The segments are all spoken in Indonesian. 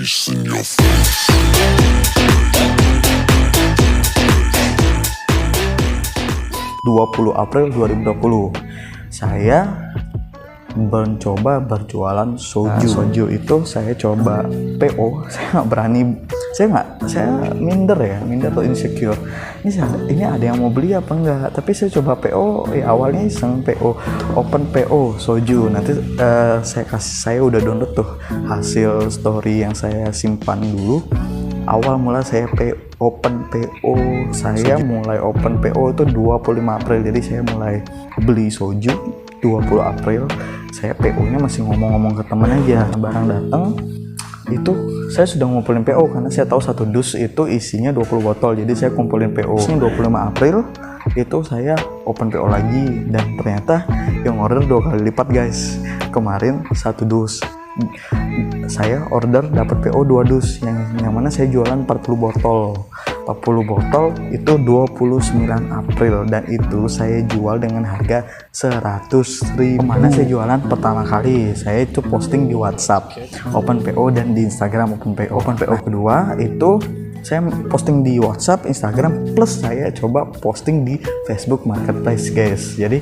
face in your face. 20 April 2020 saya mencoba berjualan soju. Soju itu saya coba PO, saya nggak berani, saya minder tuh insecure. Ini ada yang mau beli apa enggak? Tapi saya coba PO, ya awalnya iseng PO, open PO soju. Nanti saya udah download tuh hasil story yang saya simpan dulu. Awal mula saya open PO, saya mulai open PO itu 25 April. Jadi saya mulai beli soju 20 April. Saya PO-nya masih ngomong-ngomong ke teman aja. Barang datang itu saya sudah ngumpulin PO karena saya tahu satu dus itu isinya 20 botol. Jadi saya kumpulin PO. 25 April itu saya open PO lagi dan ternyata yang order 2 kali lipat guys. Kemarin satu dus saya order dapat PO 2 dus yang mana saya jualan 40 botol itu 29 April dan itu saya jual dengan harga 100.000. Mana saya jualan pertama kali saya itu posting di WhatsApp open PO dan di Instagram open PO kedua itu saya posting di WhatsApp, Instagram, plus saya coba posting di Facebook Marketplace guys. Jadi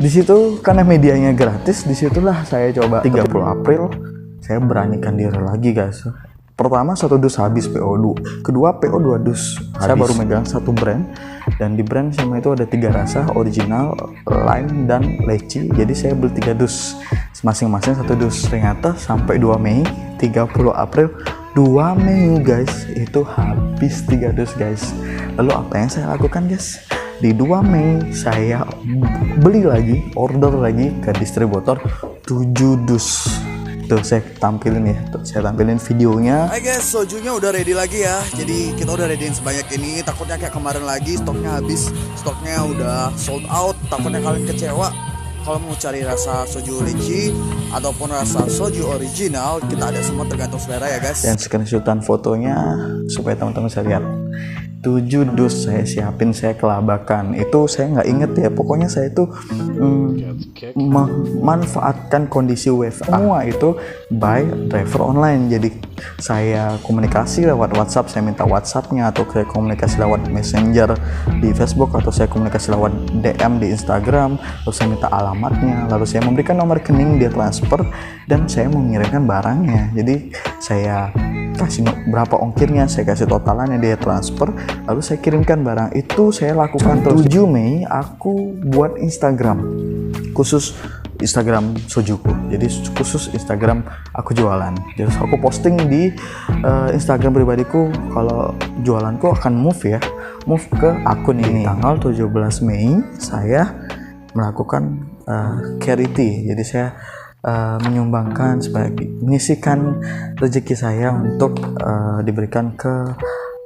di situ karena medianya gratis, disitulah saya coba. 30 April saya beranikan diri lagi guys. Pertama satu dus habis PO, kedua PO 2 dus habis. Saya baru megang satu brand dan di brand sama itu ada 3 rasa, original, lime, dan leci. Jadi saya beli 3 dus masing-masing satu dus. Ternyata sampai 2 Mei 30 April 2 Mei guys itu habis 3 dus guys. Lalu apa yang saya lakukan guys? Di 2 Mei saya beli lagi, order lagi ke distributor 7 dus. Tuh saya tampilin videonya. Hai guys, sojunya udah ready lagi ya. Jadi kita udah readyin sebanyak ini. Takutnya kayak kemarin lagi stoknya habis, stoknya udah sold out. Takutnya kalian kecewa. Kalau mau cari rasa soju leci ataupun rasa soju original, kita ada semua tergantung selera ya guys. Dan screenshotan fotonya supaya teman-teman bisa lihat. 7 dus saya siapin, saya kelabakan. Itu saya nggak inget ya, pokoknya saya itu memanfaatkan kondisi WFA. Semua itu by driver online. Jadi saya komunikasi lewat WhatsApp, saya minta WhatsAppnya, atau saya komunikasi lewat Messenger di Facebook, atau saya komunikasi lewat DM di Instagram, lalu saya minta alamatnya, lalu saya memberikan nomor rekening, dia transfer, dan saya mengirimkan barangnya. Jadi saya kasih berapa ongkirnya, saya kasih totalannya, dia transfer, lalu saya kirimkan barang. Itu saya lakukan terus. 7 Mei aku buat Instagram khusus Instagram sojuku. Jadi khusus Instagram aku jualan. Jadi aku posting di Instagram pribadiku kalau jualanku akan move ke akun ini. Tanggal 17 Mei saya melakukan charity. Jadi saya menyumbangkan sebagai menyisikan rezeki saya untuk diberikan ke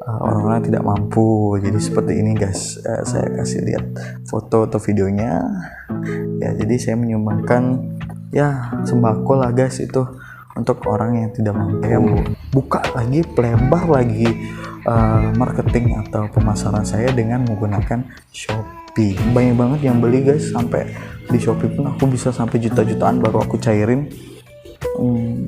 orang-orang yang tidak mampu. Jadi seperti ini guys, saya kasih lihat foto atau videonya ya. Jadi saya menyumbangkan ya sembako lah guys, itu untuk orang yang tidak mampu. Saya buka lagi, pelebar lagi marketing atau pemasaran saya dengan menggunakan Shopee. Banyak banget yang beli guys, sampai di Shopee pun aku bisa sampai juta-jutaan baru aku cairin.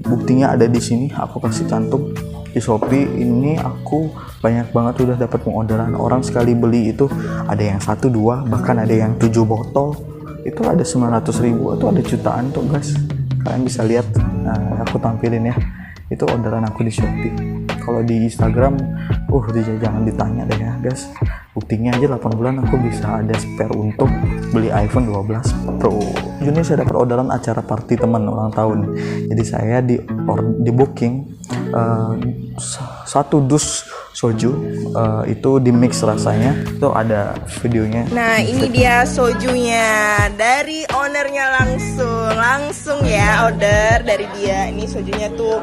Buktinya ada di sini, aku kasih cantum. Di Shopee ini aku banyak banget udah dapat pengorderan. Orang sekali beli itu ada yang 1, 2, bahkan ada yang 7 botol. Itu ada 900.000, itu ada jutaan tuh guys. Kalian bisa lihat, aku tampilin ya. Itu orderan aku di Shopee. Kalau di Instagram, jangan ditanya deh ya guys. Buktinya aja 8 bulan aku bisa ada spare untuk beli iPhone 12 Pro. Juni saya dapat orderan acara party teman ulang tahun. Jadi saya di booking 1 dus soju, itu di mix rasanya. Itu ada videonya. Nah ini dia sojunya dari ownernya langsung ya, order dari dia. Ini sojunya tuh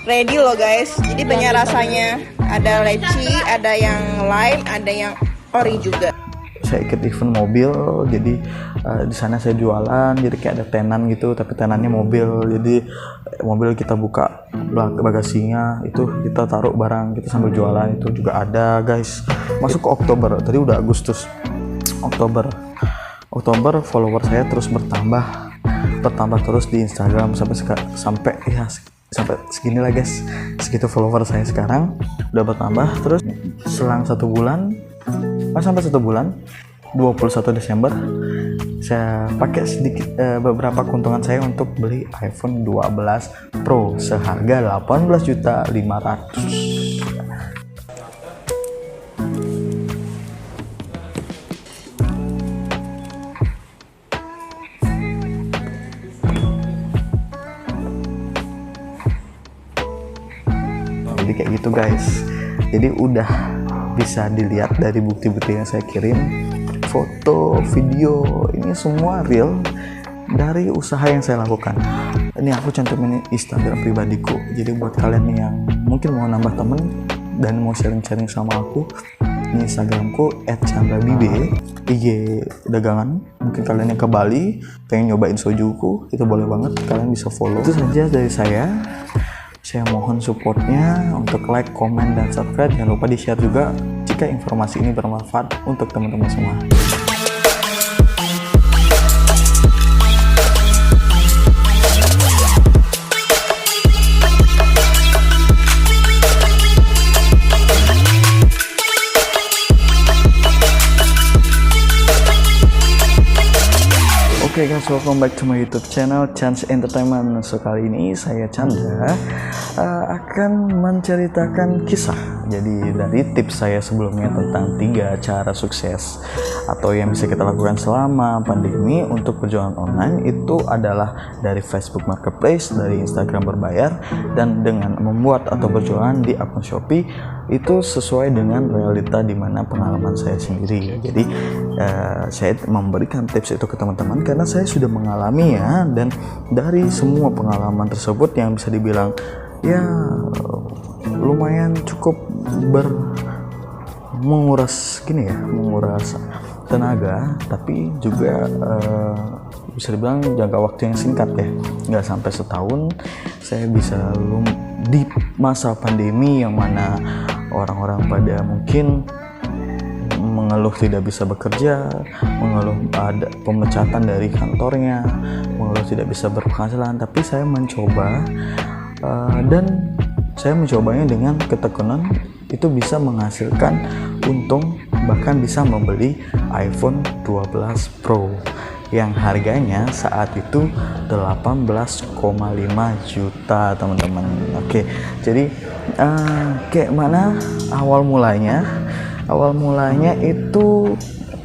ready loh guys. Jadi banyak rasanya. Ada leci, ada yang lime, ada yang ori juga. Saya ikut event mobil, jadi di sana saya jualan. Jadi kayak ada tenan gitu, tapi tenannya mobil. Jadi mobil kita buka bagasinya, itu kita taruh barang, kita sambil jualan. Itu juga ada guys. Masuk ke Oktober, tadi udah Agustus. Oktober follower saya terus bertambah terus di Instagram sampai ya sampai segini lah guys, segitu follower saya sekarang udah bertambah. Terus selang 1 bulan, sampai 1 bulan, 21 Desember saya pakai sedikit beberapa keuntungan saya untuk beli iPhone 12 Pro seharga 18.500.000. Jadi kayak gitu guys. Jadi udah bisa dilihat dari bukti-bukti yang saya kirim, foto, video, ini semua real dari usaha yang saya lakukan. Ini aku cantumin Instagram pribadiku. Jadi buat kalian yang mungkin mau nambah temen dan mau sharing-sharing sama aku, ini Instagramku @chandrabibe, IG dagangan. Mungkin kalian yang ke Bali pengen nyobain sojuku, itu boleh banget, kalian bisa follow. Itu saja dari saya. Saya mohon supportnya untuk like, komen, dan subscribe. Jangan lupa di-share juga jika informasi ini bermanfaat untuk teman-teman semua. Oke guys, welcome back to my YouTube channel Chance Entertainment. So kali ini saya Chandra akan menceritakan kisah. Jadi dari tips saya sebelumnya tentang 3 cara sukses atau yang bisa kita lakukan selama pandemi untuk berjualan online, itu adalah dari Facebook Marketplace, dari Instagram berbayar, dan dengan membuat atau berjualan di akun Shopee. Itu sesuai dengan realita di mana pengalaman saya sendiri. Jadi saya memberikan tips itu ke teman-teman karena saya sudah mengalami ya, dan dari semua pengalaman tersebut yang bisa dibilang ya lumayan cukup menguras tenaga, tapi juga bisa dibilang jangka waktu yang singkat ya, nggak sampai setahun saya bisa di masa pandemi yang mana orang-orang pada mungkin mengeluh tidak bisa bekerja, mengeluh ada pemecatan dari kantornya, mengeluh tidak bisa berpenghasilan. Tapi saya mencoba dan saya mencobanya dengan ketekunan, itu bisa menghasilkan untung, bahkan bisa membeli iPhone 12 Pro yang harganya saat itu 18,5 juta teman-teman. Oke, jadi kayak mana awal mulanya? Awal mulanya itu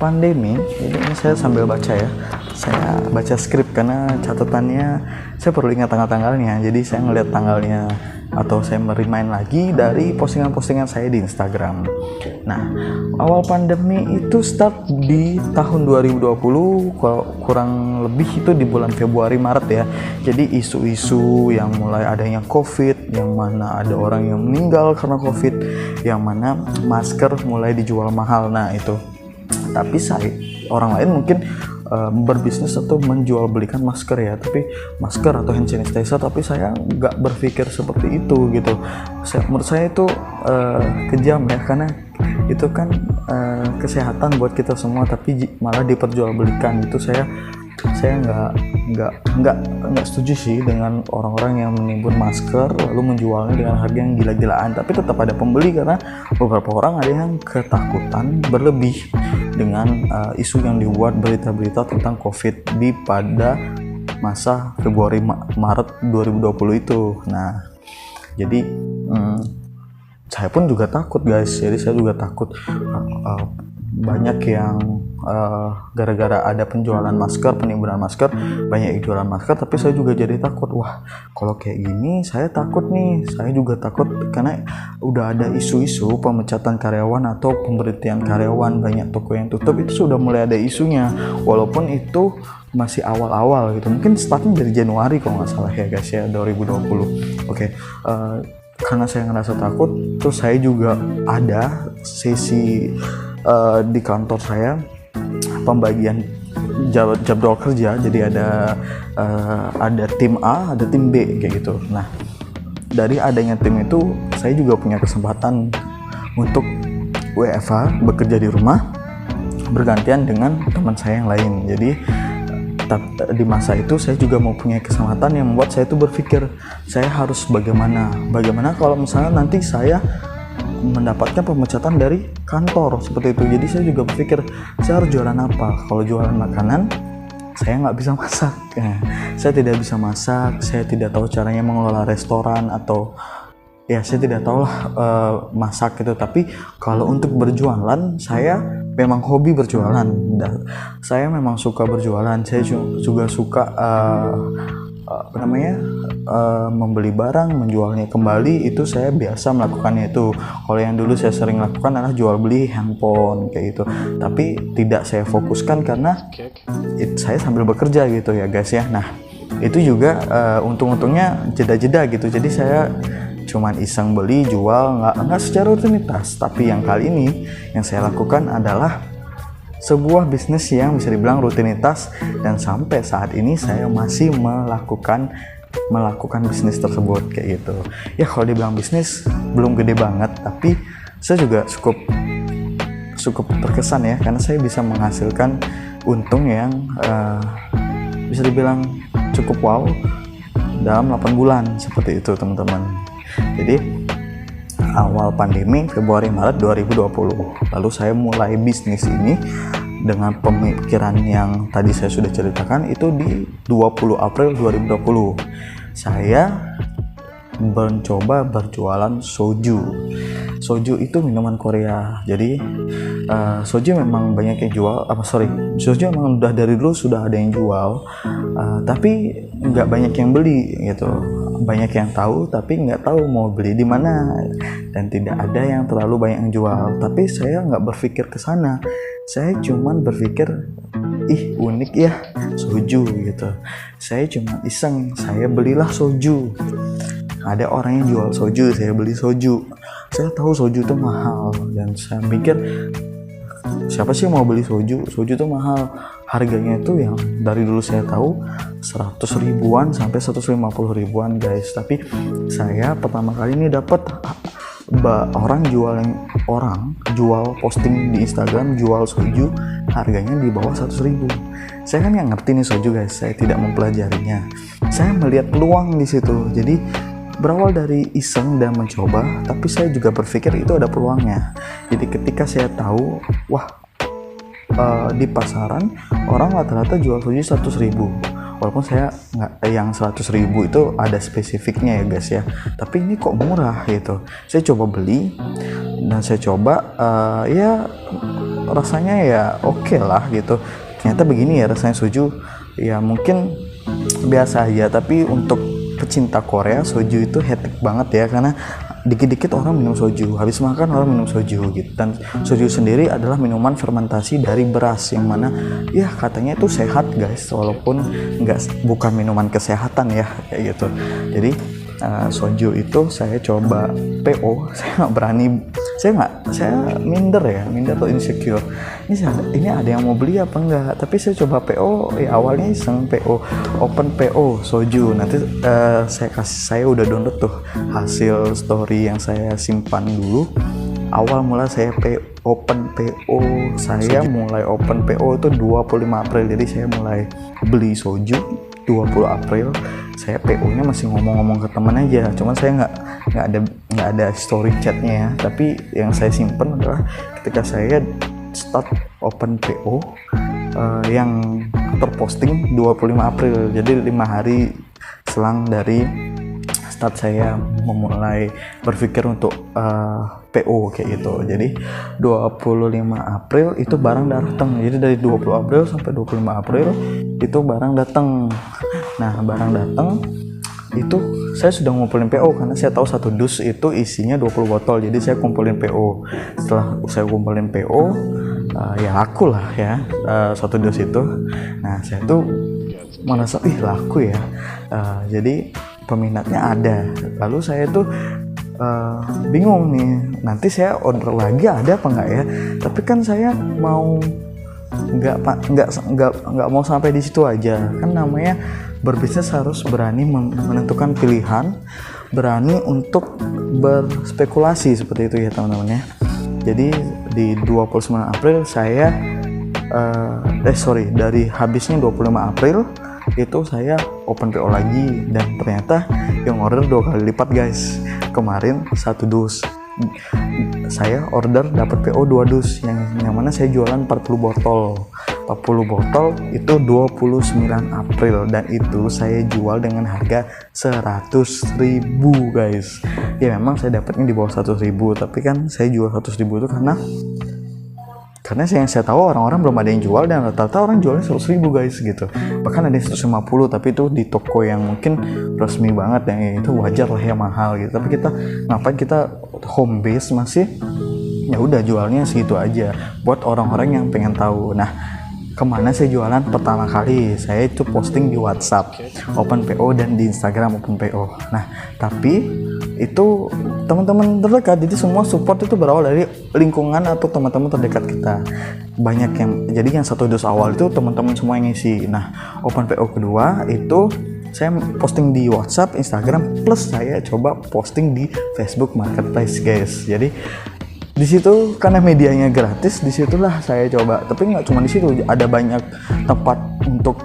pandemi. Jadi ini saya sambil baca ya. Saya baca skrip karena catatannya saya perlu ingat tanggal-tanggalnya. Jadi saya ngeliat tanggalnya atau saya merimain lagi dari postingan-postingan saya di Instagram. Nah, awal pandemi itu start di tahun 2020, kurang lebih itu di bulan Februari Maret ya. Jadi isu-isu yang mulai adanya COVID, yang mana ada orang yang meninggal karena COVID, yang mana masker mulai dijual mahal. Nah itu, tapi orang lain mungkin berbisnis atau menjual belikan masker ya, tapi masker atau hand sanitizer, tapi saya nggak berpikir seperti itu gitu. Menurut saya itu kejam ya, karena itu kan kesehatan buat kita semua, tapi malah diperjualbelikan gitu. Saya nggak setuju sih dengan orang-orang yang menimbun masker lalu menjualnya dengan harga yang gila-gilaan. Tapi tetap ada pembeli karena beberapa orang ada yang ketakutan berlebih dengan isu yang dibuat berita-berita tentang COVID pada masa Februari Maret 2020 itu. Nah, jadi saya pun juga takut guys. Jadi saya juga takut banyak yang gara-gara ada penjualan masker, penimbunan masker, banyak yang jualan masker, tapi saya juga jadi takut. Wah, kalau kayak gini saya takut nih. Saya juga takut karena udah ada isu-isu pemecatan karyawan atau pemberhentian karyawan, banyak toko yang tutup, itu sudah mulai ada isunya. Walaupun itu masih awal-awal gitu, mungkin starting dari Januari kalau nggak salah ya guys ya, 2020. Oke. Karena saya ngerasa takut, terus saya juga ada sesi di kantor saya pembagian jadwal kerja. Jadi ada tim A, ada tim B kayak gitu. Nah, dari adanya tim itu saya juga punya kesempatan untuk WFH, bekerja di rumah bergantian dengan teman saya yang lain. Jadi di masa itu saya juga mau punya kesempatan yang membuat saya itu berpikir saya harus bagaimana kalau misalnya nanti saya mendapatkan pemecatan dari kantor seperti itu. Jadi saya juga berpikir saya harus jualan apa. Kalau jualan makanan saya nggak bisa masak, saya tidak bisa masak, saya tidak tahu caranya mengelola restoran atau ya saya tidak tahu lah masak gitu. Tapi kalau untuk berjualan saya memang hobi berjualan, saya memang suka berjualan. Saya juga suka membeli barang, menjualnya kembali. Itu saya biasa melakukannya itu. Kalau yang dulu saya sering lakukan adalah jual beli handphone kayak gitu, tapi tidak saya fokuskan karena saya sambil bekerja gitu ya guys ya. Nah itu juga untung-untungnya jeda-jeda gitu, jadi saya cuman iseng beli jual, nggak secara rutinitas. Tapi yang kali ini yang saya lakukan adalah sebuah bisnis yang bisa dibilang rutinitas, dan sampai saat ini saya masih melakukan bisnis tersebut kayak gitu. Ya kalau dibilang bisnis belum gede banget, tapi saya juga cukup terkesan ya, karena saya bisa menghasilkan untung yang bisa dibilang cukup wow dalam 8 bulan seperti itu teman-teman. Jadi awal pandemi Februari Maret 2020, lalu saya mulai bisnis ini dengan pemikiran yang tadi saya sudah ceritakan. Itu di 20 April 2020 saya mencoba berjualan soju. Soju itu minuman Korea. Jadi soju memang banyak yang jual, soju memang udah dari dulu sudah ada yang jual, tapi nggak banyak yang beli gitu. Banyak yang tahu tapi nggak tahu mau beli di mana, dan tidak ada yang terlalu banyak yang jual. Tapi saya nggak berpikir ke sana, saya cuman berpikir unik ya soju gitu. Saya cuma iseng, saya belilah soju. Ada orang yang jual soju, saya beli soju. Saya tahu soju itu mahal, dan saya mikir siapa sih mau beli soju? Soju itu mahal. Harganya itu yang dari dulu saya tahu 100 ribuan sampai 150 ribuan guys. Tapi saya pertama kali ini dapat orang jual posting di Instagram jual soju harganya di bawah 100 ribu. Saya kan nggak ngerti nih soju guys, saya tidak mempelajarinya. Saya melihat peluang di situ. Jadi berawal dari iseng dan mencoba, tapi saya juga berpikir itu ada peluangnya. Jadi ketika saya tahu, di pasaran orang rata-rata jual soju 100 ribu. Walaupun saya nggak, yang 100 ribu itu ada spesifiknya ya guys ya. Tapi ini kok murah gitu. Saya coba beli dan saya coba, ya rasanya ya oke lah gitu. Ternyata begini ya rasanya soju. Ya mungkin biasa aja, tapi untuk pecinta Korea soju itu hectic banget ya, karena dikit-dikit orang minum soju, habis makan orang minum soju gitu. Dan soju sendiri adalah minuman fermentasi dari beras, yang mana ya katanya itu sehat guys, walaupun bukan minuman kesehatan ya kayak gitu. Jadi soju itu saya coba PO, saya nggak berani, saya minder tuh insecure. Ini ada yang mau beli apa enggak? Tapi saya coba PO, ya awalnya iseng PO, open PO soju. Nanti saya udah download tuh hasil story yang saya simpan dulu. Awal mula saya open PO, saya mulai open PO itu 25 April. Jadi saya mulai beli soju 20 April. Saya PO-nya masih ngomong-ngomong ke teman aja, cuman saya nggak ada story chatnya ya. Tapi yang saya simpen adalah ketika saya start open PO yang terposting 25 April. Jadi 5 hari selang dari start saya memulai berpikir untuk PO kayak gitu. Jadi 25 April itu barang datang. Jadi dari 20 April sampai 25 April itu barang datang. Nah, barang datang itu saya sudah ngumpulin PO, karena saya tahu satu dus itu isinya 20 botol. Jadi saya kumpulin PO. Setelah saya kumpulin PO, ya laku lah ya satu dus itu. Nah, saya tuh merasa laku ya. Jadi peminatnya ada. Lalu saya tuh bingung nih, nanti saya order lagi ada apa enggak ya? Tapi kan saya mau nggak mau sampai di situ aja. Kan namanya berbisnis harus berani menentukan pilihan, berani untuk berspekulasi seperti itu ya teman-teman ya. Jadi di 29 April saya dari habisnya 25 April itu saya open PO lagi, dan ternyata yang order 2 kali lipat guys. Kemarin 1 dus, saya order dapat PO 2 dus, yang mana saya jualan 40 botol itu 29 April, dan itu saya jual dengan harga 100.000 guys. Ya memang saya dapatnya di bawah 100.000, tapi kan saya jual 100.000 itu karena yang saya tahu orang-orang belum ada yang jual, dan rata-rata orang jualnya 100.000 guys gitu. Bahkan ada yang 150, tapi itu di toko yang mungkin resmi banget, yang itu wajar lah ya, mahal gitu. Tapi kita home base masih, ya udah jualnya segitu aja buat orang-orang yang pengen tahu. Nah, kemana saya jualan pertama kali? Saya itu posting di WhatsApp open PO dan di Instagram open PO. Nah, tapi itu teman-teman terdekat, jadi semua support itu berawal dari lingkungan atau teman-teman terdekat kita. Banyak yang 1 dus awal itu teman-teman semua yang ngisi. Nah, open PO kedua itu saya posting di WhatsApp, Instagram, plus saya coba posting di Facebook Marketplace guys. Jadi di situ karena medianya gratis, disitulah saya coba. Tapi nggak cuma di situ, ada banyak tempat untuk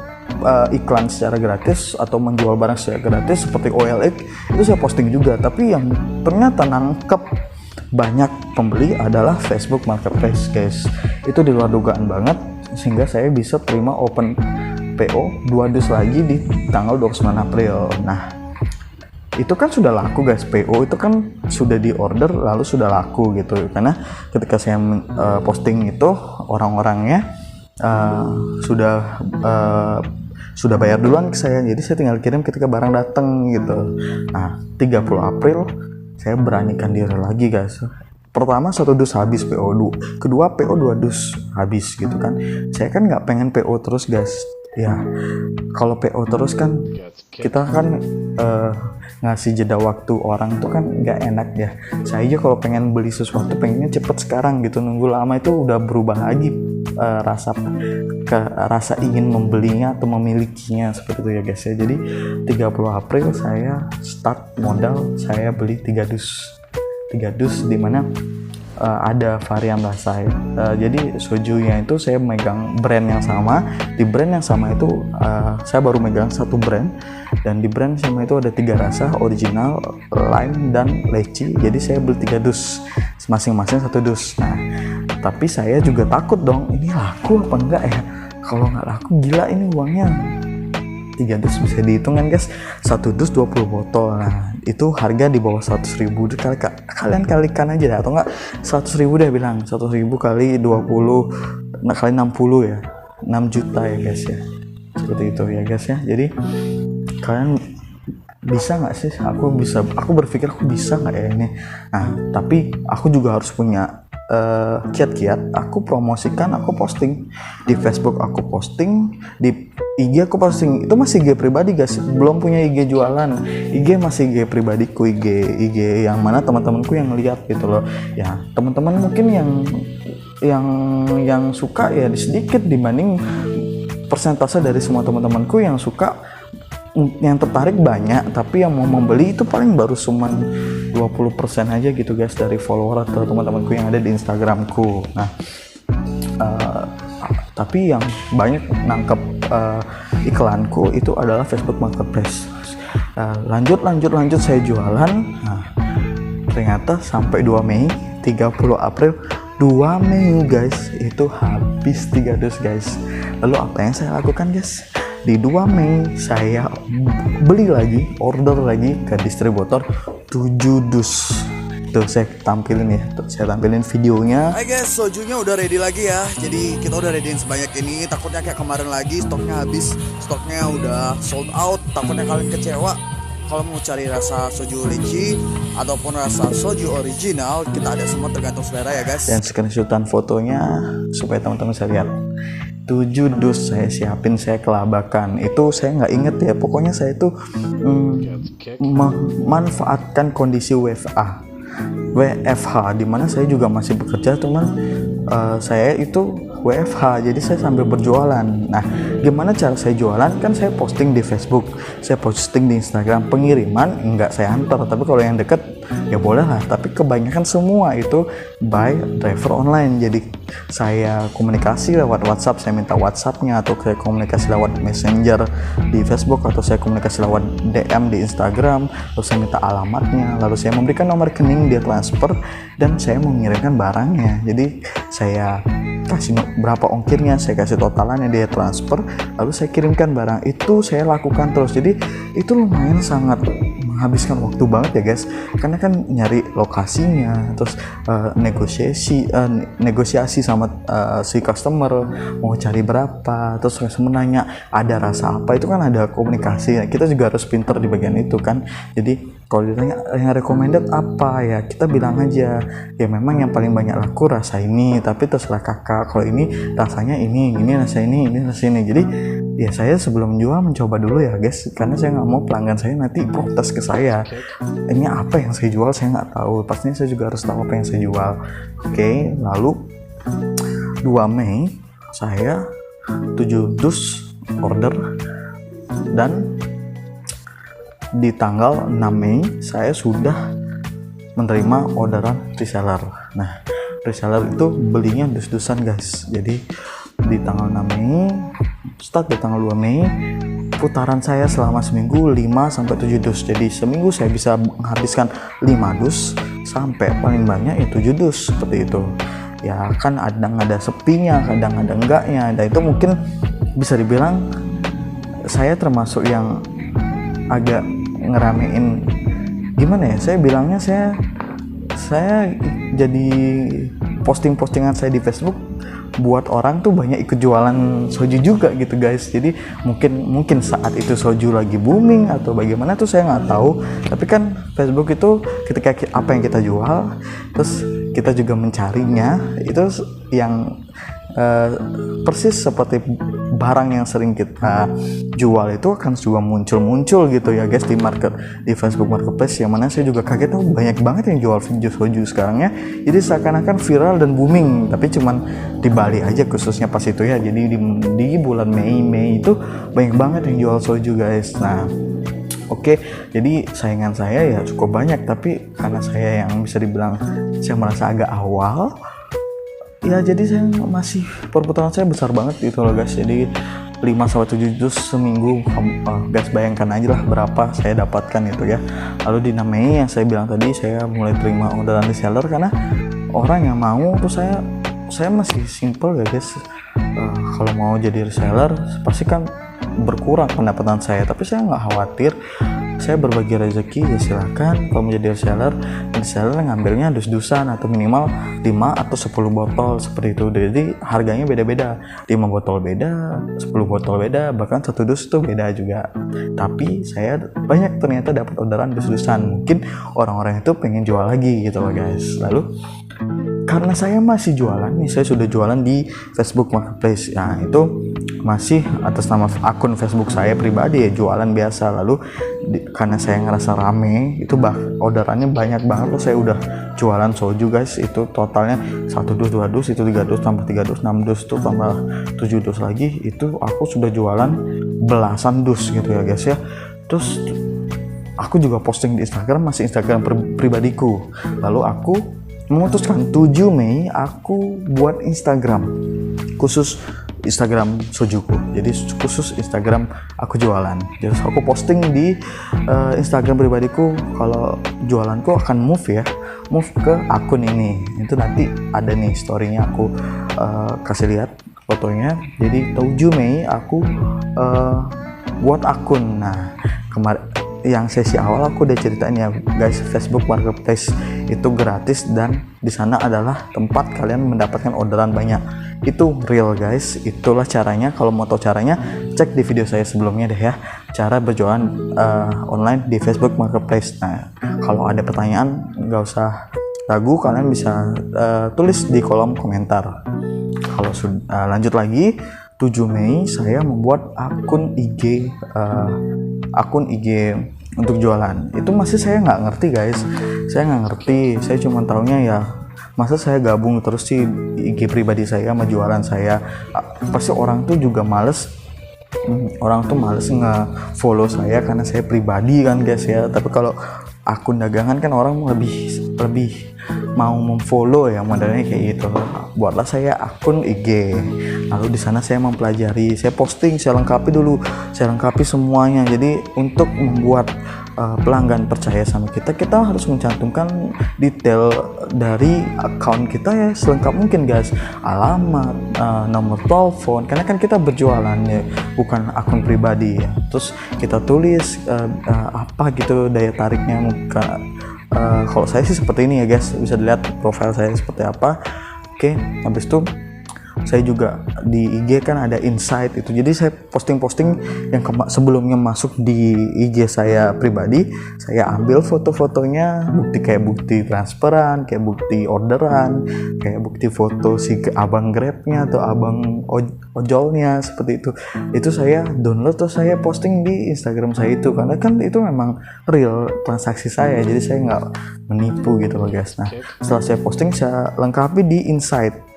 iklan secara gratis atau menjual barang secara gratis seperti OLX, itu saya posting juga. Tapi yang ternyata nangkep banyak pembeli adalah Facebook Marketplace guys. Itu di luar dugaan banget, sehingga saya bisa terima open PO 2 dus lagi di tanggal 29 April. Nah, itu kan sudah laku guys, PO itu kan sudah di order lalu sudah laku gitu. Karena ketika saya posting itu, orang-orangnya sudah bayar duluan ke saya, jadi saya tinggal kirim ketika barang datang gitu. Nah, 30 April saya beranikan diri lagi guys. Pertama 1 dus habis PO, kedua PO 2 dus habis gitu kan. Saya kan nggak pengen PO terus guys. Ya, kalau PO terus kan kita kan ngasih jeda waktu orang tuh kan nggak enak ya. Saya aja kalau pengen beli sesuatu pengennya cepet sekarang gitu, nunggu lama itu udah berubah lagi rasa ingin membelinya atau memilikinya, seperti itu ya guys ya. Jadi 30 April saya start modal, saya beli 3 dus dimana ada varian rasa ya. Jadi sojunya itu saya megang brand yang sama. Di brand yang sama itu saya baru megang 1 brand, dan di brand sama itu ada 3 rasa, original, lime, dan leci. Jadi saya beli 3 dus, masing-masing 1 dus. Nah, tapi saya juga takut dong, ini laku apa enggak ya? Kalau nggak laku, gila ini uangnya. 3 dus bisa dihitung kan guys, 1 dus 20 botol. Nah, itu harga di bawah 100.000. Kalian kalikan aja deh, atau enggak 100.000 deh, bilang 100.000 kali 20, nah kali 60 ya, 6 juta ya guys ya. Seperti itu ya guys ya. Jadi kalian bisa nggak sih? Aku berpikir aku bisa nggak ya ini. Nah, tapi aku juga harus punya kiat-kiat. Aku promosikan, aku posting di Facebook, aku posting di IG, aku posting. Itu masih IG pribadi guys, belum punya IG jualan. IG masih IG pribadiku, IG yang mana teman-temanku yang lihat gitu loh. Ya, teman-teman mungkin yang suka ya sedikit dibanding persentase dari semua teman-temanku yang suka. Yang tertarik banyak, tapi yang mau membeli itu paling baru cuman 20% aja gitu guys dari follower atau teman-temanku yang ada di Instagramku. Nah, tapi yang banyak nangkep iklanku itu adalah Facebook Marketplace. Lanjut saya jualan. Nah, ternyata sampai 2 Mei, 30 April, 2 Mei guys, itu habis 3 dus guys. Lalu apa yang saya lakukan guys? Di 2 Mei saya beli lagi, order lagi ke distributor 7 dus. Tuh saya tampilin videonya. Hai guys, sojunya udah ready lagi ya. Jadi kita udah readyin sebanyak ini. Takutnya kayak kemarin lagi stoknya habis, stoknya udah sold out. Takutnya kalian kecewa. Kalau mau cari rasa soju lychee ataupun rasa soju original, kita ada semua tergantung selera ya guys. Dan screenshotan fotonya supaya teman-teman bisa lihat. 7 dus saya siapin, saya kelabakan. Itu saya nggak inget ya, pokoknya saya itu memanfaatkan kondisi WFH dimana saya juga masih bekerja, cuman saya itu WFH, jadi saya sambil berjualan. Nah, gimana cara saya jualan? Kan saya posting di Facebook, saya posting di Instagram. Pengiriman enggak saya antar, tapi kalau yang deket ya boleh lah. Tapi kebanyakan semua itu by driver online. Jadi saya komunikasi lewat WhatsApp, saya minta WhatsAppnya, atau saya komunikasi lewat Messenger di Facebook, atau saya komunikasi lewat DM di Instagram, lalu saya minta alamatnya, lalu saya memberikan nomor rekening, dia transfer, dan saya mengirimkan barangnya. Jadi saya kasih berapa ongkirnya, saya kasih totalannya, dia transfer, lalu saya kirimkan barang. Itu saya lakukan terus. Jadi itu lumayan sangat menghabiskan waktu banget ya guys, karena kan nyari lokasinya, terus negosiasi sama si customer mau cari berapa, terus menanya ada rasa apa, itu kan ada komunikasi. Kita juga harus pinter di bagian itu kan. Jadi kalau ditanya yang recommended apa, ya kita bilang aja ya memang yang paling banyak laku rasa ini, tapi terserah kakak, kalau ini rasanya ini rasa ini rasa ini. Jadi ya saya sebelum jual mencoba dulu ya guys, karena saya nggak mau pelanggan saya nanti protes ke saya, ini apa yang saya jual saya nggak tahu. Pastinya saya juga harus tahu apa yang saya jual. Oke, lalu 2 Mei saya 7 dus order, dan di tanggal 6 Mei saya sudah menerima orderan reseller. Nah, reseller itu belinya dus-dusan guys. Jadi di tanggal 6 Mei, start di tanggal 2 Mei, putaran saya selama seminggu 5-7 dus. Jadi seminggu saya bisa menghabiskan 5 dus sampai paling banyak itu 7 dus, seperti itu. Ya kan kadang ada sepinya, kadang ada enggaknya. Dan itu mungkin bisa dibilang saya termasuk yang agak ngeramein, gimana ya, saya bilangnya saya jadi postingan saya di Facebook buat orang tuh banyak ikut jualan soju juga gitu guys. Jadi mungkin saat itu soju lagi booming atau bagaimana tuh saya nggak tahu, tapi kan Facebook itu ketika apa yang kita jual terus kita juga mencarinya, itu yang persis seperti barang yang sering kita jual itu akan juga muncul gitu ya guys di Facebook Marketplace, yang mana saya juga kaget banyak banget yang jual video soju sekarang ya. Jadi seakan-akan viral dan booming, tapi cuman di Bali aja khususnya pas itu ya. Jadi di bulan Mei itu banyak banget yang jual soju guys. Nah, oke, jadi saingan saya ya cukup banyak, tapi karena saya yang bisa dibilang saya merasa agak awal ya, jadi saya masih, perputaran saya besar banget gitu loh guys. Jadi 5-7 dus seminggu, guys bayangkan aja lah berapa saya dapatkan itu ya. Lalu di 6 Mei yang saya bilang tadi, saya mulai terima orderan reseller karena orang yang mau tuh saya masih simple ya guys. Kalau mau jadi reseller pasti kan berkurang pendapatan saya, tapi saya nggak khawatir. Saya berbagi rezeki, ya silakan. Kalau menjadi reseller ngambilnya dus-dusan atau minimal 5 atau 10 botol seperti itu. Jadi harganya beda-beda, 5 botol beda, 10 botol beda, bahkan 1 dus itu beda juga. Tapi saya banyak ternyata dapat orderan dus-dusan. Mungkin orang-orang itu pengen jual lagi gitu loh guys. Lalu karena saya masih jualan nih, saya sudah jualan di Facebook Marketplace. Nah, itu masih atas nama akun Facebook saya pribadi ya, jualan biasa. Lalu karena saya ngerasa rame, itu orderannya banyak banget loh. Saya udah jualan soju guys, itu totalnya 1 dus, 2 dus, itu 3 dus, tambah 3 dus, 6 dus, itu tambah 7 dus lagi. Itu aku sudah jualan belasan dus gitu ya guys ya. Terus aku juga posting di Instagram, masih Instagram pribadiku. Lalu aku memutuskan 7 Mei aku buat Instagram khusus, Instagram sojuku. Jadi khusus Instagram aku jualan. Jadi aku posting di Instagram pribadiku kalau jualanku akan move ke akun ini. Itu nanti ada nih story-nya, aku kasih lihat fotonya. Jadi 7 Mei aku buat akun. Nah, kemarin yang sesi awal aku udah ceritain ya guys, Facebook Marketplace itu gratis dan di sana adalah tempat kalian mendapatkan orderan banyak. Itu real guys, itulah caranya. Kalau mau tahu caranya, cek di video saya sebelumnya deh ya, cara berjualan online di Facebook Marketplace. Nah, kalau ada pertanyaan nggak usah ragu, kalian bisa tulis di kolom komentar. Kalau lanjut lagi, 7 Mei saya membuat akun IG untuk jualan. Itu masih saya nggak ngerti guys, saya cuma taunya ya masa saya gabung terus sih IG pribadi saya sama jualan saya. Pasti orang tuh juga males nge-follow saya karena saya pribadi kan guys ya. Tapi kalau akun dagangan kan orang lebih mau memfollow ya, modelnya kayak gitu. Buatlah saya akun IG, lalu di sana saya mempelajari, saya posting, saya lengkapi semuanya. Jadi untuk membuat pelanggan percaya sama kita harus mencantumkan detail dari account kita ya selengkap mungkin guys, alamat, nomor telepon, karena kan kita berjualan ya, bukan akun pribadi ya. Terus kita tulis apa gitu daya tariknya. Kalau saya sih seperti ini ya guys, bisa dilihat profil saya seperti apa. Oke, habis itu saya juga di IG kan ada insight itu, jadi saya posting yang sebelumnya masuk di IG saya pribadi, saya ambil foto-fotonya, bukti transferan, kayak bukti orderan, kayak bukti foto si abang grabnya atau abang ojolnya, seperti itu saya download terus saya posting di Instagram saya itu, karena kan itu memang real transaksi saya, jadi saya nggak menipu gitu loh guys. Nah setelah saya posting, saya lengkapi di insight,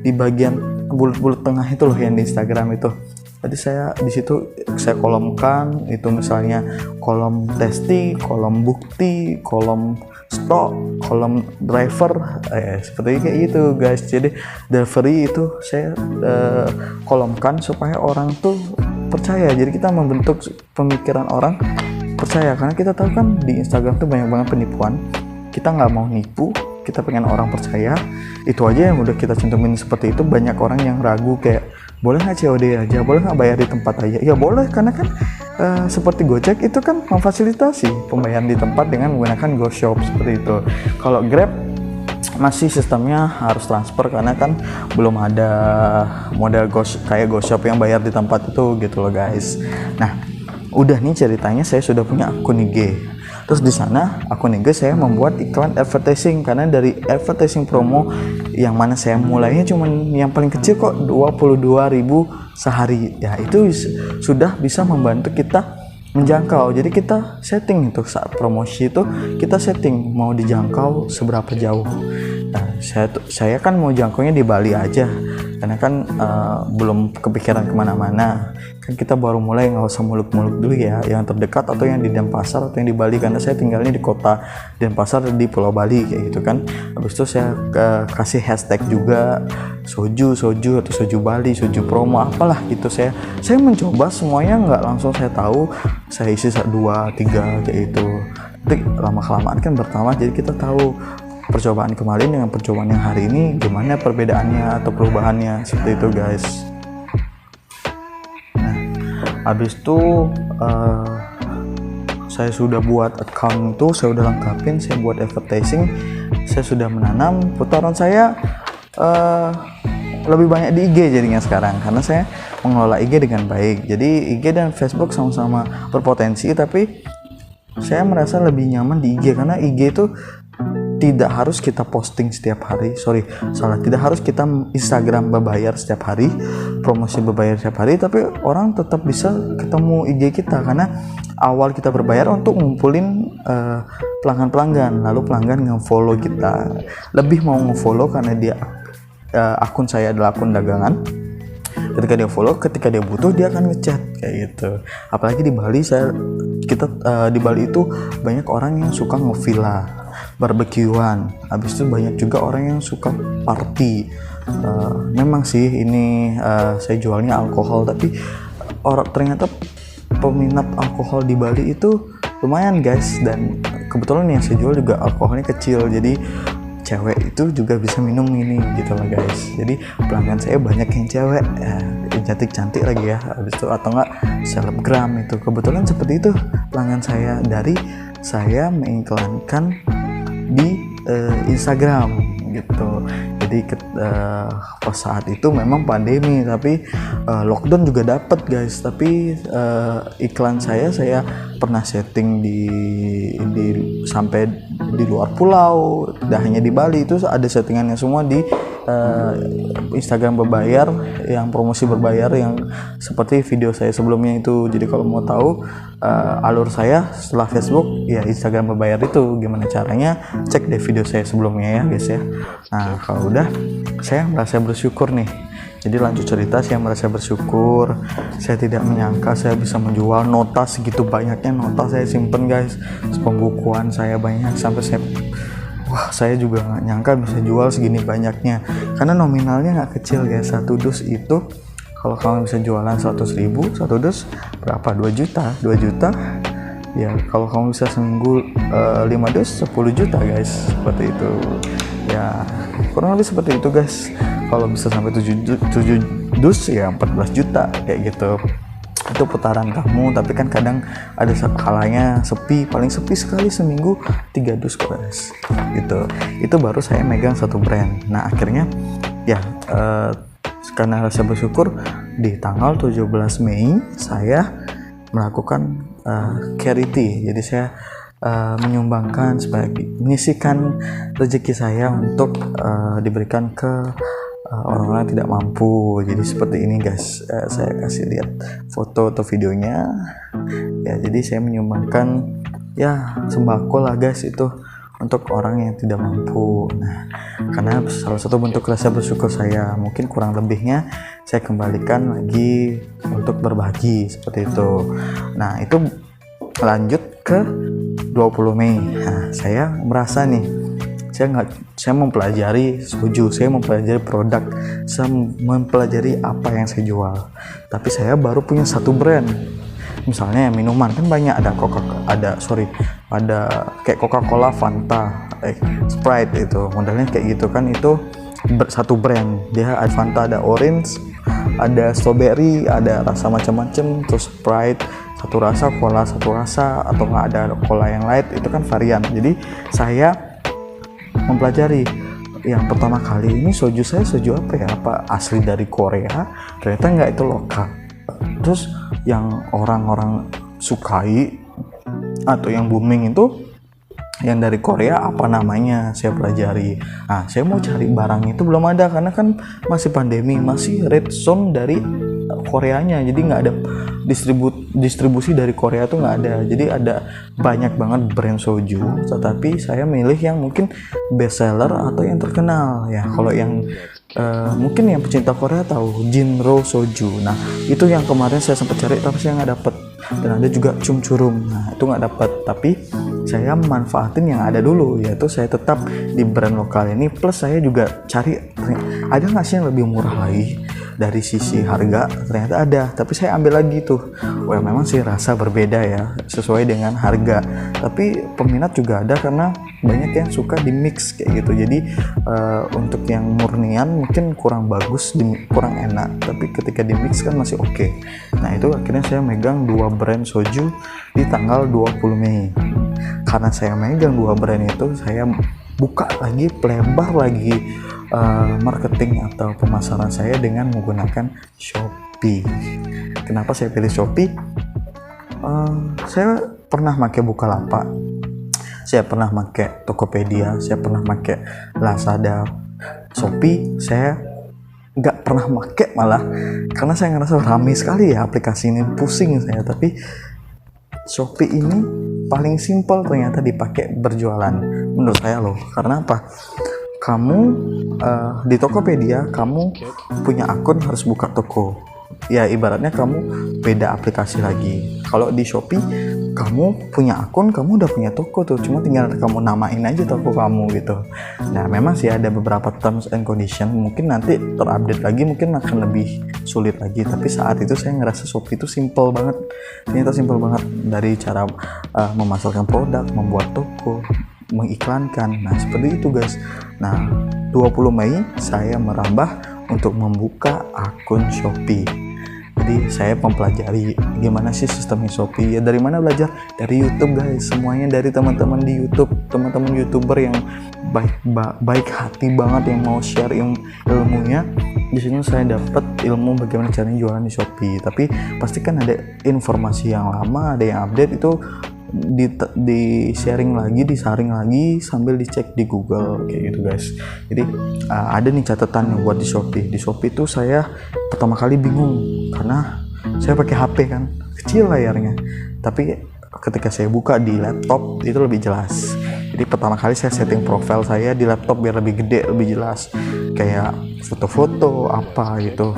di bagian bulat-bulat tengah itu loh yang di Instagram itu. Jadi saya di situ saya kolomkan itu, misalnya kolom testi, kolom bukti, kolom stok, kolom driver, seperti kayak gitu guys. Jadi delivery itu saya kolomkan supaya orang tuh percaya. Jadi kita membentuk pemikiran orang percaya, karena kita tahu kan di Instagram tuh banyak banget penipuan. Kita nggak mau nipu, kita pengen orang percaya. Itu aja yang udah kita cantumin seperti itu. Banyak orang yang ragu kayak, boleh nggak COD aja, boleh nggak bayar di tempat aja? Ya boleh, karena kan seperti Gojek itu kan memfasilitasi pembayaran di tempat dengan menggunakan GoShop seperti itu. Kalau Grab masih sistemnya harus transfer, karena kan belum ada model kayak GoShop yang bayar di tempat itu gitu loh guys. Nah udah nih ceritanya, saya sudah punya akun IG. Terus di sana akun IG saya membuat iklan advertising, karena dari advertising promo yang mana saya mulainya cuman yang paling kecil kok 22.000 sehari ya, itu sudah bisa membantu kita menjangkau. Jadi kita setting itu saat promosi itu, kita setting mau dijangkau seberapa jauh. Nah saya kan mau jangkaunya di Bali aja, karena kan belum kepikiran kemana-mana. Kan kita baru mulai, nggak usah muluk-muluk dulu ya, yang terdekat atau yang di Denpasar atau yang di Bali, karena saya tinggalnya di kota Denpasar di Pulau Bali kayak gitu kan. Habis itu saya kasih hashtag juga soju atau soju Bali, soju promo, apalah gitu. Saya mencoba semuanya, nggak langsung saya tahu, saya isi 2-3 kayak gitu. Nanti lama-kelamaan kan bertambah, jadi kita tahu percobaan kemarin dengan percobaan yang hari ini gimana perbedaannya atau perubahannya, seperti itu guys. Habis itu saya sudah buat account itu, saya udah lengkapin, saya buat advertising, saya sudah menanam. Putaran saya lebih banyak di IG jadinya sekarang, karena saya mengelola IG dengan baik. Jadi IG dan Facebook sama-sama berpotensi, tapi saya merasa lebih nyaman di IG, karena IG itu tidak harus kita posting setiap hari, tidak harus kita Instagram berbayar setiap hari, promosi berbayar setiap hari, tapi orang tetap bisa ketemu IG kita, karena awal kita berbayar untuk ngumpulin pelanggan-pelanggan, lalu pelanggan nge-follow kita, lebih mau nge-follow karena dia akun saya adalah akun dagangan. Ketika dia follow, ketika dia butuh, dia akan ngechat kayak gitu. Apalagi di Bali, di Bali itu banyak orang yang suka nge-villa, barbekyuan. Habis itu banyak juga orang yang suka party. Memang sih ini saya jualnya alkohol, tapi ternyata peminat alkohol di Bali itu lumayan guys. Dan kebetulan yang saya jual juga alkoholnya kecil, jadi cewek itu juga bisa minum ini gitu loh guys. Jadi pelanggan saya banyak yang cewek, cantik-cantik lagi ya, habis itu atau enggak selebgram itu. Kebetulan seperti itu pelanggan saya, dari saya mengiklankan di Instagram gitu. Jadi Jadi pas saat itu memang pandemi, tapi lockdown juga dapat guys. Tapi iklan saya pernah setting di sampai di luar pulau, tidak hanya di Bali. Itu ada settingannya semua di Instagram berbayar, yang promosi berbayar, yang seperti video saya sebelumnya itu. Jadi kalau mau tahu alur saya setelah Facebook, ya Instagram berbayar itu gimana caranya, cek deh video saya sebelumnya ya guys ya. Nah kalau udah, saya merasa bersyukur nih. Jadi lanjut cerita, saya merasa bersyukur. Saya tidak menyangka saya bisa menjual nota segitu banyaknya. Nota saya simpen guys, pembukuan saya banyak, sampai saya juga nggak nyangka bisa jual segini banyaknya. Karena nominalnya nggak kecil guys. Satu dus itu kalau kamu bisa jualan 100.000, satu dus berapa? 2 juta ya. Kalau kamu bisa seminggu 5 dus 10 juta guys, seperti itu ya, kurang lebih seperti itu guys. Kalau bisa sampai 7 dus ya 14 juta kayak gitu. Itu putaran kamu, tapi kan kadang ada kalanya sepi, paling sepi sekali seminggu 3 dus guys gitu. Itu baru saya megang satu brand. Nah akhirnya ya karena rasa bersyukur, di tanggal 17 Mei saya melakukan charity. Jadi saya menyumbangkan, sebagai menyisikan rezeki saya untuk diberikan ke orang-orang yang tidak mampu. Jadi seperti ini guys, saya kasih lihat foto atau videonya ya. Jadi saya menyumbangkan ya sembako lah guys, itu untuk orang yang tidak mampu. Nah karena salah satu bentuk rasa bersyukur saya, mungkin kurang lebihnya saya kembalikan lagi untuk berbagi seperti itu. Nah itu lanjut ke 20 Mei. Nah saya merasa nih, saya mempelajari soju, saya mempelajari produk, saya mempelajari apa yang saya jual. Tapi saya baru punya satu brand. Misalnya minuman kan banyak, ada kayak Coca-Cola, Fanta, Sprite, itu modelnya kayak gitu kan. Itu satu brand, dia ada Fanta, ada orange, ada strawberry, ada rasa macam-macam. Terus Sprite satu rasa, cola satu rasa, atau nggak ada cola yang light, itu kan varian. Jadi saya mempelajari. Yang pertama kali ini soju saya soju apa ya, apa asli dari Korea, ternyata nggak, itu lokal. Terus yang orang-orang sukai atau yang booming itu yang dari Korea, apa namanya, saya pelajari. Nah saya mau cari barang itu belum ada, karena kan masih pandemi, masih red zone dari Koreanya, jadi nggak ada distribusi dari Korea tuh nggak ada. Jadi ada banyak banget brand soju, tetapi saya milih yang mungkin best seller atau yang terkenal ya. Kalau yang mungkin yang pecinta Korea tahu Jinro soju. Nah itu yang kemarin saya sempat cari tapi saya nggak dapet. Dan ada juga Chumchurum, nah itu nggak dapet. Tapi saya manfaatin yang ada dulu, yaitu saya tetap di brand lokal ini, plus saya juga cari ada nggak sih yang lebih murah lagi dari sisi harga. Ternyata ada, tapi saya ambil lagi tuh. Wah memang sih rasa berbeda ya, sesuai dengan harga, tapi peminat juga ada karena banyak yang suka di mix kayak gitu. Jadi untuk yang murnian mungkin kurang bagus, kurang enak, tapi ketika di mix kan masih oke. Nah itu akhirnya saya megang 2 brand soju di tanggal 20 Mei. Karena saya megang 2 brand itu, saya buka lagi, pelebar lagi marketing atau pemasaran saya dengan menggunakan Shopee. Kenapa saya pilih Shopee? Saya pernah pakai Bukalapak, saya pernah pakai Tokopedia, saya pernah pakai Lazada. Shopee saya nggak pernah pakai malah, karena saya ngerasa ramai sekali ya aplikasi ini, pusing saya. Tapi Shopee ini paling simpel ternyata dipakai berjualan menurut saya loh. Karena apa? Kamu di Tokopedia kamu punya akun harus buka toko, ya ibaratnya kamu beda aplikasi lagi. Kalau di Shopee kamu punya akun, kamu udah punya toko tuh, cuma tinggal kamu namain aja toko kamu gitu. Nah memang sih ada beberapa terms and condition, mungkin nanti terupdate lagi, mungkin akan lebih sulit lagi. Tapi saat itu saya ngerasa Shopee itu simple banget, ternyata simple banget, dari cara memasarkan produk, membuat toko, mengiklankan. Nah seperti itu guys. Nah 20 Mei saya merambah untuk membuka akun Shopee. Jadi saya mempelajari gimana sih sistemnya Shopee. Ya dari mana belajar? Dari YouTube guys. Semuanya dari teman-teman di YouTube, teman-teman YouTuber yang baik hati banget yang mau share ilmunya. Di sini saya dapat ilmu bagaimana caranya jualan di Shopee. Tapi pasti kan ada informasi yang lama, ada yang update, itu di sharing lagi, disaring lagi sambil dicek di Google kayak gitu guys. Jadi ada nih catatan yang buat di Shopee. Di Shopee itu saya pertama kali bingung karena saya pakai HP kan, kecil layarnya. Tapi ketika saya buka di laptop itu lebih jelas. Jadi pertama kali saya setting profile saya di laptop biar lebih gede, lebih jelas. Kayak foto-foto apa gitu.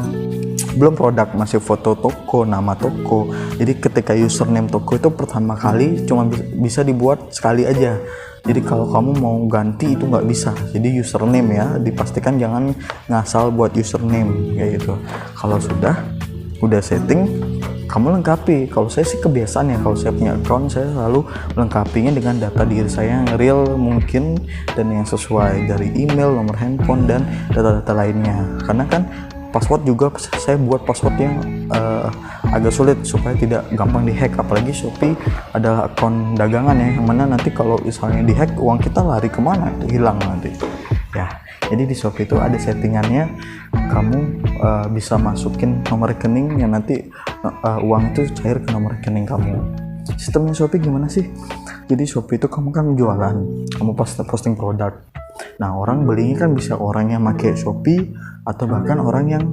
Belum produk, masih foto toko, nama toko. Jadi ketika username toko itu pertama kali cuma bisa dibuat sekali aja. Jadi kalau kamu mau ganti itu nggak bisa. Jadi username ya, dipastikan jangan ngasal buat username kayak gitu. Kalau udah setting, kamu lengkapi. Kalau saya sih kebiasaan ya, kalau saya punya account saya selalu melengkapinya dengan data diri saya yang real mungkin dan yang sesuai, dari email, nomor handphone, dan data-data lainnya. Karena kan password juga saya buat password yang agak sulit supaya tidak gampang dihack. Apalagi Shopee adalah akun dagangan ya, yang mana nanti kalau misalnya dihack uang kita lari kemana, itu hilang nanti ya. Jadi di Shopee itu ada settingannya, kamu bisa masukin nomor rekening yang nanti uang itu cair ke nomor rekening kamu. Sistemnya Shopee gimana sih? Jadi Shopee itu kamu kan jualan, kamu posting produk. Nah, orang belinya kan bisa orang yang pakai Shopee atau bahkan orang yang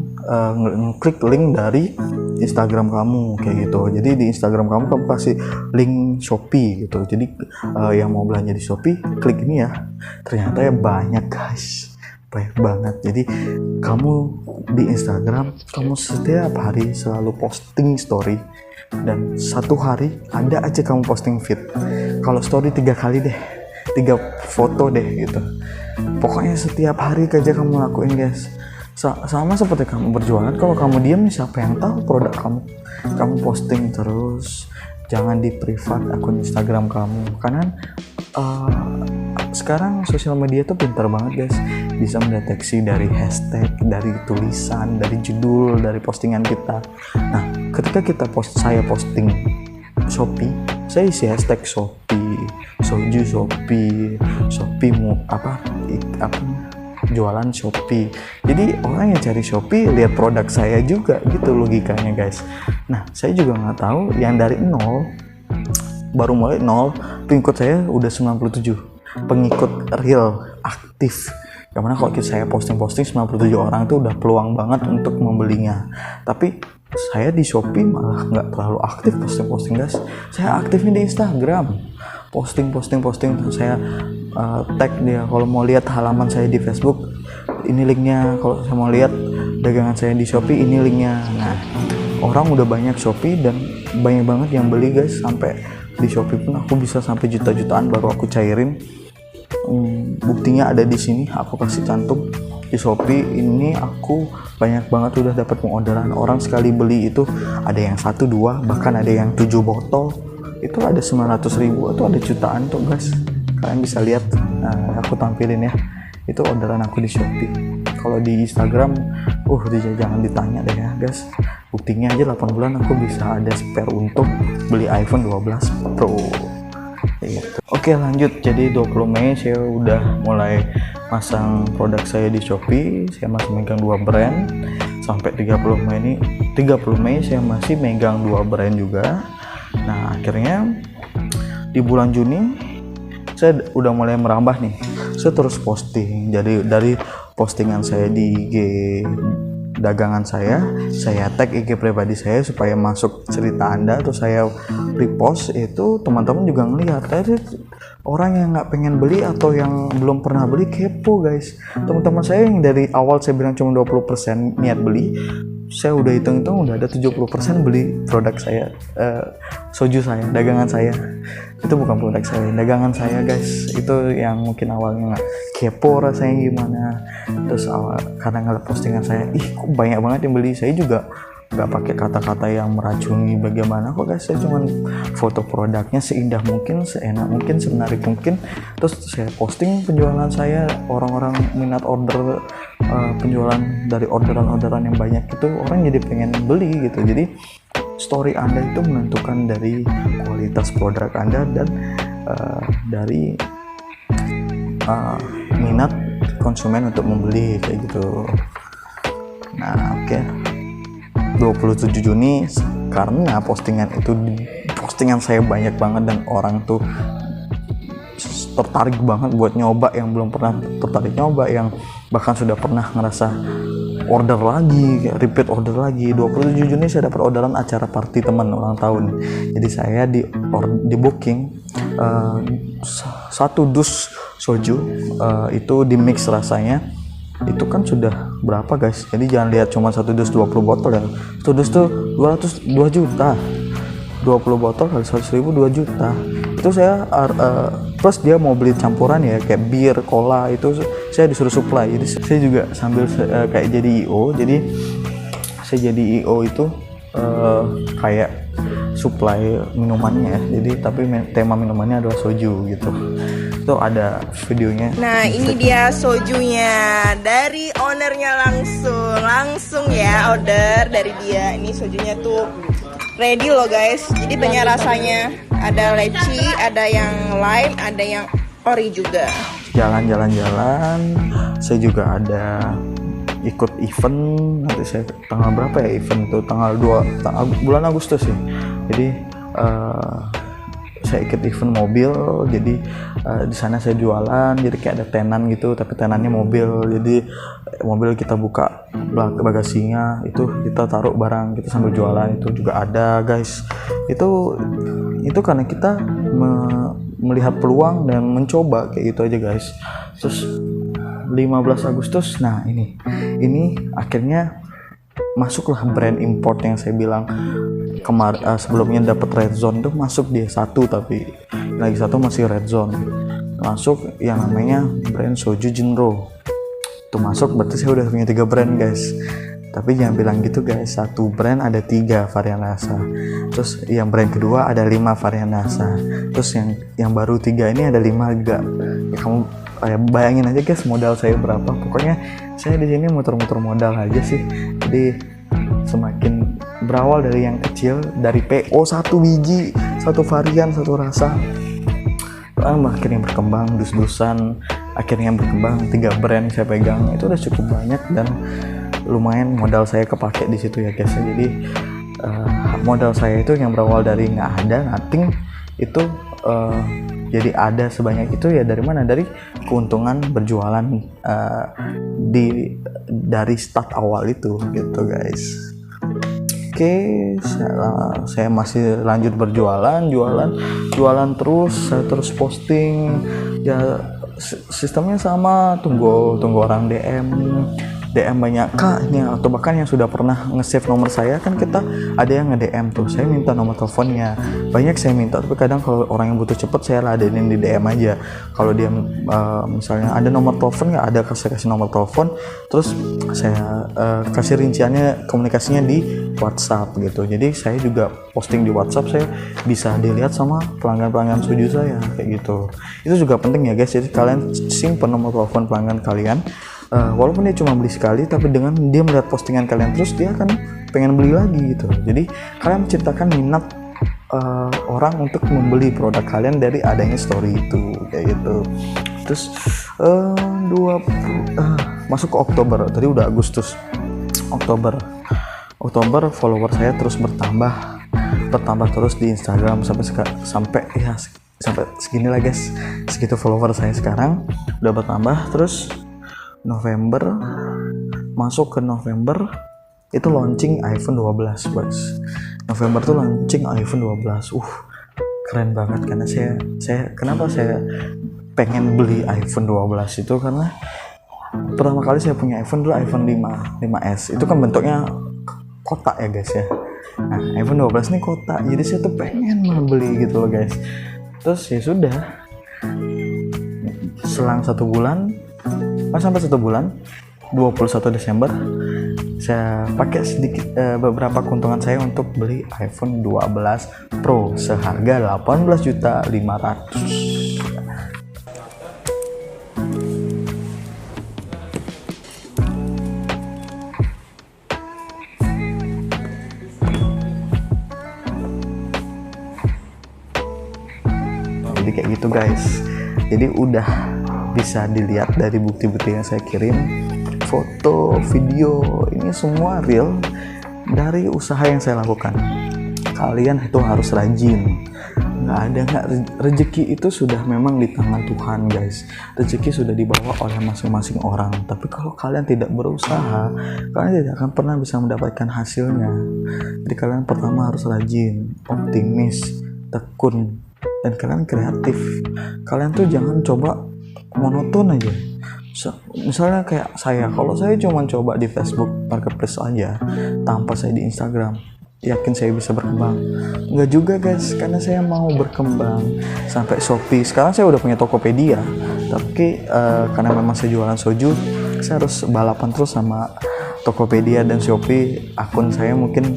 ngeklik link dari Instagram kamu kayak gitu. Jadi di Instagram kamu kasih link Shopee gitu. Jadi yang mau belanja di Shopee klik ini ya. Ternyata ya banyak guys, banyak banget. Jadi kamu di Instagram kamu setiap hari selalu posting story, dan satu hari ada aja kamu posting feed. Kalau story 3 kali deh, 3 foto deh gitu. Pokoknya setiap hari aja kamu lakuin guys. Sama seperti kamu berjualan, kalau kamu diam siapa yang tahu produk kamu posting terus. Jangan di privat akun Instagram kamu, karena sekarang sosial media tuh pintar banget guys, bisa mendeteksi dari hashtag, dari tulisan, dari judul, dari postingan kita. Nah, ketika saya posting Shopee, saya isi hashtag Shopee, soju Shopee, Shopee jualan Shopee. Jadi orang yang cari Shopee lihat produk saya juga gitu logikanya guys. Nah, saya juga nggak tahu yang dari 0, baru mulai 0, pengikut saya udah 97 pengikut real aktif. Yang mana kalau saya posting 97 orang itu udah peluang banget untuk membelinya. Tapi saya di Shopee malah nggak terlalu aktif posting guys. Saya aktifnya di Instagram, posting. Saya tag dia. Kalau mau lihat halaman saya di Facebook, ini linknya. Kalau saya mau lihat dagangan saya di Shopee, ini linknya. Nah, orang udah banyak Shopee dan banyak banget yang beli guys. Sampai di Shopee pun aku bisa sampai juta-jutaan baru aku cairin. Buktinya ada di sini, aku kasih cantum. Di Shopee ini aku banyak banget udah dapat orderan. Orang sekali beli itu ada yang 1, 2, bahkan ada yang 7 botol. Itu ada 900.000 atau ada jutaan tuh guys. Kalian bisa lihat, aku tampilin ya. Itu orderan aku di Shopee. Kalau di Instagram, jangan ditanya deh ya guys. Buktinya aja 8 bulan aku bisa ada spare untuk beli iPhone 12 Pro. Gitu. Oke, lanjut. Jadi 20 Mei saya udah mulai masang produk saya di Shopee. Saya masih megang 2 brand. Sampai 30 Mei saya masih megang 2 brand juga. Nah, akhirnya di bulan Juni saya udah mulai merambah nih. Saya terus posting. Jadi dari postingan saya di IG dagangan saya tag IG pribadi saya supaya masuk cerita Anda, terus saya repost. Itu teman-teman juga ngelihat orang yang nggak pengen beli atau yang belum pernah beli kepo guys. Teman-teman saya yang dari awal saya bilang cuma 20% niat beli, saya udah hitung-hitung udah ada 70% beli produk saya, soju saya, dagangan saya. Itu bukan produk saya, dagangan saya guys. Itu yang mungkin awalnya kepo rasanya gimana. Terus karena ngeliat postingan saya, kok banyak banget yang beli. Saya juga nggak pakai kata-kata yang meracuni bagaimana kok guys. Saya cuma foto produknya seindah mungkin, seenak mungkin, semenarik mungkin. Terus saya posting penjualan saya, orang-orang minat order, penjualan dari orderan-orderan yang banyak itu orang jadi pengen beli gitu. Jadi story Anda itu menentukan dari kualitas produk Anda dan dari minat konsumen untuk membeli kayak gitu. Nah, oke. 27 Juni karena postingan saya banyak banget dan orang tuh tertarik banget buat nyoba, yang belum pernah tertarik nyoba, yang bahkan sudah pernah ngerasa order lagi, repeat order lagi. 27 Juni saya dapat orderan acara party teman ulang tahun. Jadi saya di booking satu dus soju itu di mix rasanya. Itu kan sudah berapa guys, jadi jangan lihat cuma satu dus 20 botol ya. Satu dus tuh 2 juta, 20 botol kali 100.000 2 juta. Itu saya plus dia mau beli campuran ya, kayak bir, cola, itu saya disuruh supply. Jadi saya juga sambil kayak jadi IO, jadi saya jadi IO itu kayak supply minumannya ya. Jadi tapi tema minumannya adalah soju gitu. Itu ada videonya. Nah, ini dia sojunya dari ownernya langsung ya, order dari dia. Ini sojunya tuh ready loh guys. Jadi banyak rasanya. Ada leci, ada yang lime, ada yang ori juga. Jalan-jalan. Saya juga ada ikut event. Nanti saya tanggal berapa ya event itu? Tanggal 2 bulan Agustus sih. Jadi saya ikut event mobil, jadi di sana saya jualan, jadi kayak ada tenan gitu, tapi tenannya mobil. Jadi mobil kita buka bagasinya, itu kita taruh barang, kita sambil jualan. Itu juga ada guys. Itu karena kita melihat peluang dan mencoba kayak gitu aja guys. Terus 15 Agustus, nah ini akhirnya masuklah brand import yang saya bilang sebelumnya dapat red zone tuh, masuk dia satu, tapi lagi satu masih red zone, masuk yang namanya brand soju Jinro. Itu masuk, berarti saya udah punya 3 brand guys. Tapi jangan bilang gitu guys, satu brand ada 3 varian rasa, terus yang brand kedua ada 5 varian rasa, terus yang baru 3 ini ada 5 juga ya. Kamu bayangin aja guys modal saya berapa. Pokoknya saya di sini muter-muter modal aja sih. Jadi semakin berawal dari yang kecil, dari PO 1 biji, 1 varian, 1 rasa, akhirnya berkembang dus-dusan, akhirnya berkembang 3 brand saya pegang. Itu udah cukup banyak dan lumayan modal saya kepake di situ ya guys. Jadi modal saya itu yang berawal dari nggak ada, nothing, itu jadi ada sebanyak itu ya. Dari mana? Dari keuntungan berjualan dari start awal itu gitu guys. Oke, saya masih lanjut berjualan, jualan terus, saya terus posting ya. Sistemnya sama, tunggu orang DM banyak kak ini, atau bahkan yang sudah pernah nge-save nomor saya, kan kita ada yang nge-DM tuh, saya minta nomor teleponnya, banyak saya minta, tapi kadang kalau orang yang butuh cepet saya ladenin di DM aja. Kalau dia misalnya ada nomor telepon nggak ada, saya kasih nomor telepon, terus saya kasih rinciannya, komunikasinya di WhatsApp gitu. Jadi saya juga posting di WhatsApp, saya bisa dilihat sama pelanggan soju saya kayak gitu. Itu juga penting ya guys. Jadi kalian simpen nomor telepon pelanggan kalian. Walaupun dia cuma beli sekali, tapi dengan dia melihat postingan kalian terus, dia akan pengen beli lagi gitu. Jadi kalian menciptakan minat orang untuk membeli produk kalian dari adanya story itu kayak gitu. Terus masuk ke Oktober, tadi udah Agustus. Oktober follower saya terus bertambah terus di Instagram sampai segini lah guys. Segitu follower saya sekarang udah bertambah terus. Masuk ke November itu launching iPhone 12 guys. November tuh launching iPhone 12. Keren banget, karena kenapa saya pengen beli iPhone 12 itu karena pertama kali saya punya iPhone dulu iPhone 5S. Itu kan bentuknya kotak ya guys ya. Nah, iPhone 12 ini kotak. Jadi saya tuh pengen beli gitu loh guys. Terus ya sudah. Selang 1 bulan, sampai 1 bulan, 21 Desember, saya pakai sedikit beberapa keuntungan saya untuk beli iPhone 12 Pro seharga 18.500.000. Jadi kayak gitu guys. Jadi udah bisa dilihat dari bukti-bukti yang saya kirim, foto, video, ini semua real dari usaha yang saya lakukan. Kalian itu harus rajin. Nggak rezeki itu sudah memang di tangan Tuhan guys. Rezeki sudah dibawa oleh masing-masing orang. Tapi kalau kalian tidak berusaha, kalian tidak akan pernah bisa mendapatkan hasilnya. Jadi kalian pertama harus rajin, optimis, tekun, dan kalian kreatif. Kalian tuh jangan coba monoton aja. Misalnya kayak saya, kalau saya cuma coba di Facebook Marketplace aja tanpa saya di Instagram, yakin saya bisa berkembang? Enggak juga guys, karena saya mau berkembang sampai Shopee. Sekarang saya udah punya Tokopedia, tapi karena memang saya jualan soju, saya harus balapan terus sama Tokopedia dan Shopee. Akun saya mungkin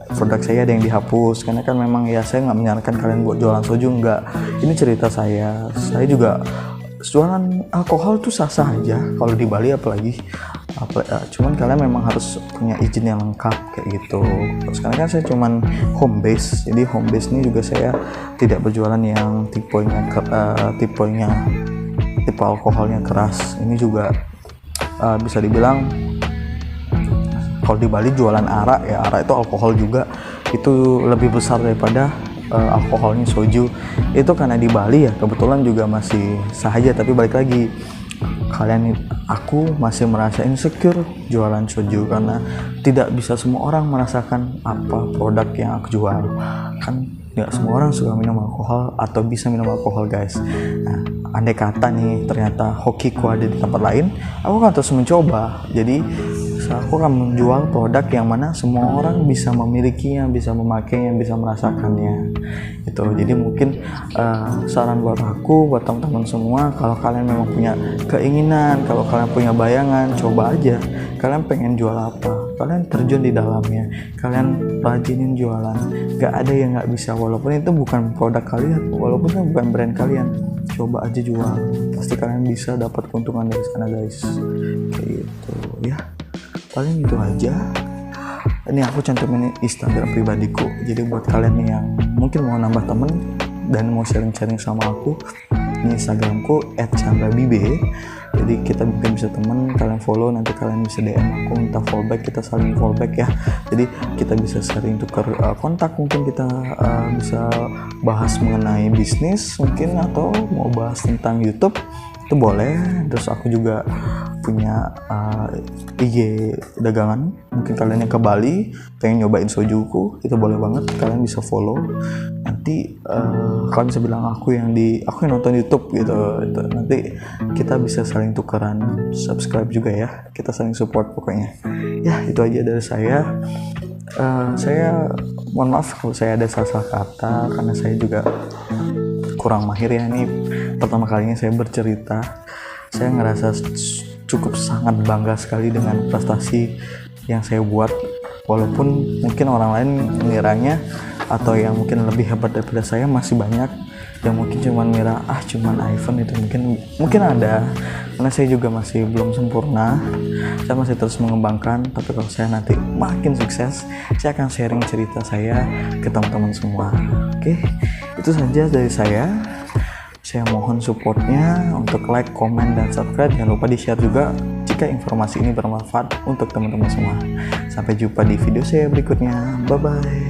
produk saya ada yang dihapus, karena kan memang ya saya nggak menyarankan kalian buat jualan soju, enggak. Ini cerita saya juga jualan alkohol tuh sah-sah aja kalau di Bali, apalagi cuman kalian memang harus punya izin yang lengkap kayak gitu. Terus karena kan saya cuman home base, jadi home base ini juga saya tidak berjualan yang tipe alkoholnya keras. Ini juga bisa dibilang kalau di Bali jualan arak, ya arak itu alkohol juga, itu lebih besar daripada alkoholnya soju. Itu karena di Bali ya kebetulan juga masih sah aja, tapi balik lagi, aku masih merasa insecure jualan soju karena tidak bisa semua orang merasakan apa produk yang aku jual. Kan nggak semua orang suka minum alkohol atau bisa minum alkohol guys. Nah, andai kata nih ternyata hokiku ada di tempat lain, aku kan terus mencoba. Jadi aku akan menjual produk yang mana semua orang bisa memilikinya, bisa memakainya, bisa merasakannya gitu. Jadi mungkin saran buat aku, buat teman-teman semua, kalau kalian memang punya keinginan, kalau kalian punya bayangan, coba aja. Kalian pengen jual apa, kalian terjun di dalamnya, kalian rajinin jualan. Gak ada yang gak bisa, walaupun itu bukan produk kalian, walaupun itu bukan brand kalian, coba aja jual. Pasti kalian bisa dapat keuntungan dari sana guys. Kayak gitu ya. Paling itu aja. Ini aku cantumin Instagram pribadiku, jadi buat kalian yang mungkin mau nambah temen dan mau sharing-sharing sama aku, ini Instagramku @chandrabibe. Jadi kita mungkin bisa temen, kalian follow, nanti kalian bisa DM aku, minta fallback, kita saling fallback ya. Jadi kita bisa sharing, tukar kontak, mungkin kita bisa bahas mengenai bisnis mungkin, atau mau bahas tentang YouTube itu boleh. Terus aku juga punya IG dagangan, mungkin kalian yang ke Bali pengen nyobain sojuku, itu boleh banget, kalian bisa follow. Nanti kalian bisa bilang aku yang nonton YouTube gitu. Nanti kita bisa saling tukeran, subscribe juga ya, kita saling support pokoknya ya. Itu aja dari saya. Saya mohon maaf kalau saya ada salah kata, karena saya juga kurang mahir ya. Ini pertama kalinya saya bercerita. Saya ngerasa cukup sangat bangga sekali dengan prestasi yang saya buat, walaupun mungkin orang lain meniranya atau yang mungkin lebih hebat daripada saya masih banyak yang mungkin cuman ngira cuman iPhone itu, mungkin ada, karena saya juga masih belum sempurna, saya masih terus mengembangkan. Tapi kalau saya nanti makin sukses, saya akan sharing cerita saya ke teman-teman semua. Oke, itu saja dari saya. Saya mohon supportnya untuk like, komen, dan subscribe. Jangan lupa di-share juga jika informasi ini bermanfaat untuk teman-teman semua. Sampai jumpa di video saya berikutnya. Bye-bye.